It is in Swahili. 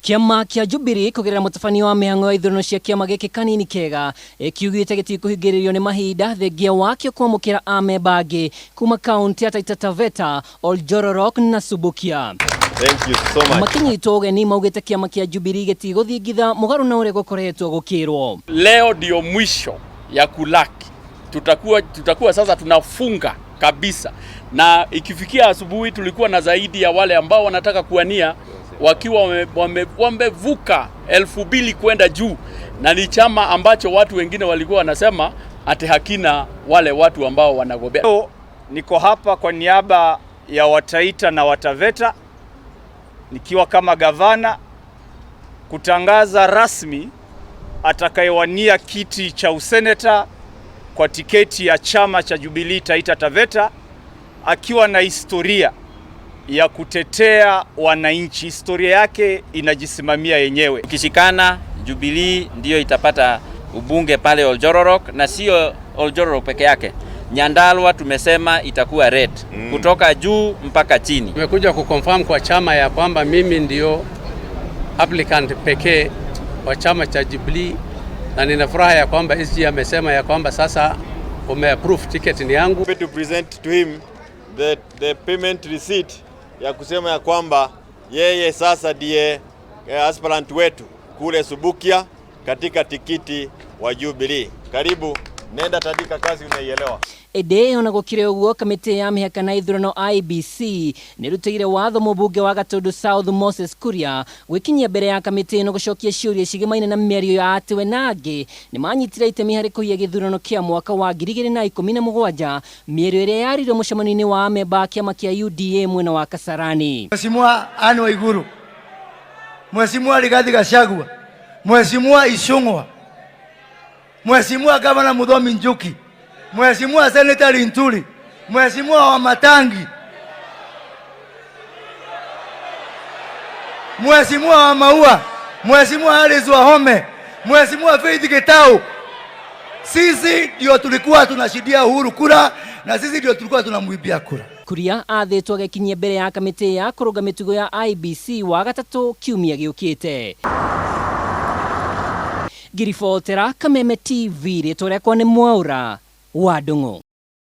Kiama kia Jubilee kugerera mutafanio wa mihang'o ya ithurano cia kiama giki Kanini Kega kiugite gitikuhingiririo ni mahinda thengia wakio kwamukira amemba angi kuma kaunti ya Taita Taveta na Samboja. Thank you so much. Makinyitwo ugeni maugite kiama kia Jubilee gitiguthingitha mugaru na uria gukoretwo gukirwo. Leo ndio mwisho ya kulaki. Tutakuwa sasa tunafunga kabisa. Na ikifikia asubuhi tulikuwa na zaidi ya wale ambao wanataka kuania wakiwa wamevuka 2,000 kwenda juu, na ni chama ambacho watu wengine walikuwa wanasema ati hakina wale watu ambao wanagombea. Niko hapa kwa niaba ya Wataita na Wataveta nikiwa kama gavana kutangaza rasmi atakayewania kiti cha useneta kwa tiketi ya chama cha Jubilee Taita Taveta, akiwa na historia ya kutetea wananchi. Historia yake inajisimamia yenyewe. Ukishikana Jubilee ndio itapata ubunge pale Oljororok, na sio Oljororok peke yake. Nyandarua tumesema itakuwa red kutoka juu mpaka chini. Nimekuja kuconfirm kwa chama ya kwamba mimi ndio applicant pekee wa chama cha Jubilee, na nina furaha ya kwamba SG amesema ya kwamba sasa umeapprove ticket ni yangu. To present to him the payment receipt ya kusema ya kwamba yeye sasa ndiye aspirant wetu kule Samboja katika tikiti wa Jubilee. Karibu, nenda tandika kazi, unaielewa. Ede ona gukire uguo kamiti ya mihaka na ithurano IEBC nirutire watho mubunge wa Gatundu South Moses Kuria gwikinyia mbere ya kamiti no gucokia ciuria cigimaine na miario ya atiwe nangi ni manyitire itemi hari kuiya githurano kia mwaka wa 2017, miario iria yarirwe mucemani-ini wa amemba kiama kia UDA mwena wa Kasarani. Mheshimiwa Anne Waiguru, Mheshimiwa Rigathi Gachagua, Mheshimiwa Icung'wa, Mheshimiwa Gavana Muthomi Njuki, Mheshimiwa Senator Linturi, Mheshimiwa wa Matangi, Mheshimiwa wa Maua, Mheshimiwa Harris wa Home, Mheshimiwa Faith Getau. Sisi ndio tulikuwa tunashidia Uhuru kura, na sisi ndio tulikuwa tunamuibia kura. Kuria athitwo gekinyie mbere ya kamiti ya kuruga mitugo ya IEBC wa gatatu kiumia giukite. Girifotera Kameme TV ritwa riakwa ni Mwaura wa Ndung'u.